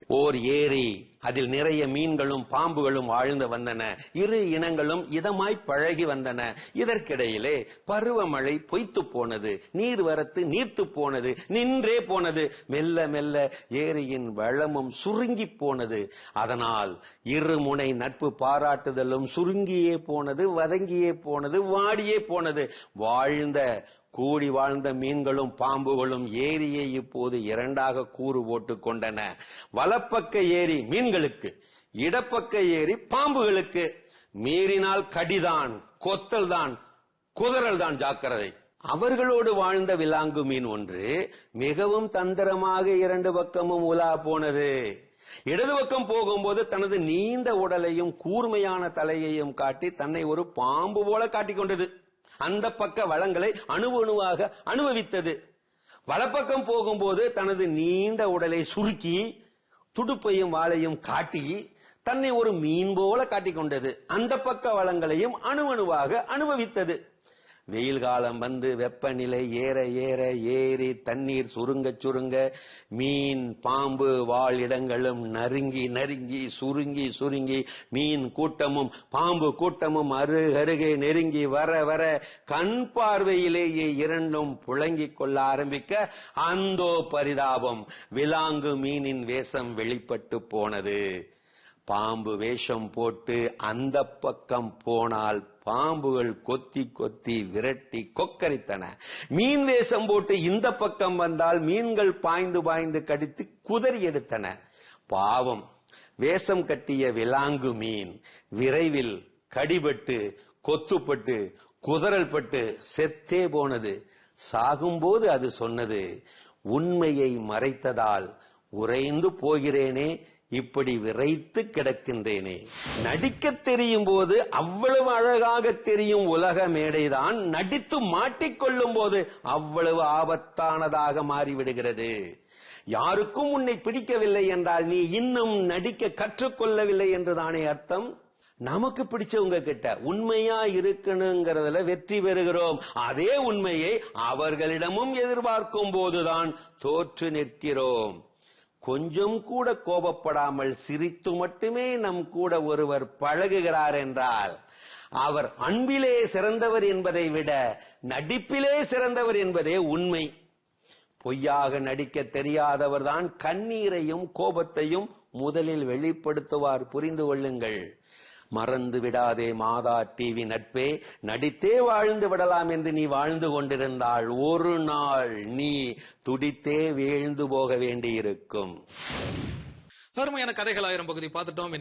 ஓர் ஏரி, அதில் நிறைய மீன்களும் பாம்புகளும் வாழ்ந்து வந்தன. இரு இனங்களும் இதமாய் பழகி வந்தன. இதற்கிடையிலே பருவமழை பொய்த்து போனது. நீர்வரத்து நீர்த்து போனது, நின்றே போனது. மெல்ல மெல்ல ஏரியின் வளமும் சுருங்கி போனது. அதனால் இருமுனை நட்பு பாராட்டுதலும் சுருங்கியே போனது, வதங்கியே போனது, வாடியே போனது. கூடி வாழ்ந்த மீன்களும் பாம்புகளும் ஏரியை இப்போது இரண்டாக கூறு போட்டுக் கொண்டன. வலப்பக்க ஏரி மீன்களுக்கு, இடப்பக்க ஏரி பாம்புகளுக்கு. மீறினால் கடிதான், கொத்தல் தான், குதறல் தான், ஜாக்கிரதை. அவர்களோடு வாழ்ந்த விலாங்கு மீன் ஒன்று மிகவும் தந்திரமாக இரண்டு பக்கமும் உலா போனது. இடது பக்கம் போகும்போது தனது நீண்ட உடலையும் கூர்மையான தலையையும் காட்டி தன்னை ஒரு பாம்பு போல காட்டிக் கொண்டது. அந்த பக்க வளங்களை அணுவாக அனுபவித்தது. வலப்பக்கம் போகும்போது தனது நீண்ட உடலை சுருக்கி துடுப்பையும் வாளையும் காட்டி தன்னை ஒரு மீன் போல காட்டிக் கொண்டது. அந்த பக்க வளங்களையும் அணுவாக அனுபவித்தது. வெயில் காலம் வந்து வெப்பநிலை ஏற ஏற ஏரி தண்ணீர் சுருங்க சுருங்க மீன் பாம்பு வாழ் இடங்களும் நறுங்கி நறுங்கி சுருங்கி சுருங்கி மீன் கூட்டமும் பாம்பு கூட்டமும் அருகே நெருங்கி வர வர கண் பார்வையிலேயே இரண்டும் புழங்கிக் கொள்ள ஆரம்பிக்க அந்தோ பரிதாபம், விலாங்கு மீனின் வேஷம் வெளிப்பட்டு போனது. பாம்பு வேஷம் போட்டு அந்த பக்கம் போனால் பாம்புகள் கொத்தி கொத்தி விரட்டி கொக்கரித்தன. மீன் வேஷம் போட்டு இந்த பக்கம் வந்தால் மீன்கள் பாய்ந்து பாய்ந்து கடித்து குதறி எடுத்தன. பாவம், வேஷம் கட்டிய விலாங்கு மீன் விரைவில் கடிபட்டு கொத்துப்பட்டு குதறல் பட்டு செத்தே போனது. சாகும்போது அது சொன்னது, உண்மையை மறைத்ததால் உறைந்து போகிறேனே, இப்படி விரைத்து கிடக்கின்றேனே. நடிக்க தெரியும் போது அவ்வளவு அழகாக தெரியும் உலக மேடைதான் நடித்து மாட்டிக்கொள்ளும் போது அவ்வளவு ஆபத்தானதாக மாறிவிடுகிறது. யாருக்கும் உன்னை பிடிக்கவில்லை என்றால் நீ இன்னும் நடிக்க கற்றுக்கொள்ளவில்லை என்றுதானே அர்த்தம். நமக்கு பிடிச்சவங்க கிட்ட உண்மையா இருக்கணுங்கிறதுல வெற்றி பெறுகிறோம். அதே உண்மையை அவர்களிடமும் எதிர்பார்க்கும் போதுதான் தோற்று நிற்கிறோம். கொஞ்சம் கூட கோபப்படாமல் சிரித்து மட்டுமே நம் கூட ஒருவர் பழகுகிறார் என்றால் அவர் அன்பிலே சிறந்தவர் என்பதை விட நடிப்பிலே சிறந்தவர் என்பதே உண்மை. பொய்யாக நடிக்க தெரியாதவர் தான் கண்ணீரையும் கோபத்தையும் முதலில் வெளிப்படுத்துவார், புரிந்து கொள்ளுங்கள். மறந்து விடாதே மாதா டிவி நட்பே, நடித்தே வாழ்ந்து விடலாம் என்று நீ வாழ்ந்து கொண்டிருந்தால் ஒரு நாள் நீ துடித்தே வீழ்ந்து போக வேண்டியிருக்கும். அருமையான கதைகள் 1000 பகுதி பார்த்துட்டோம்.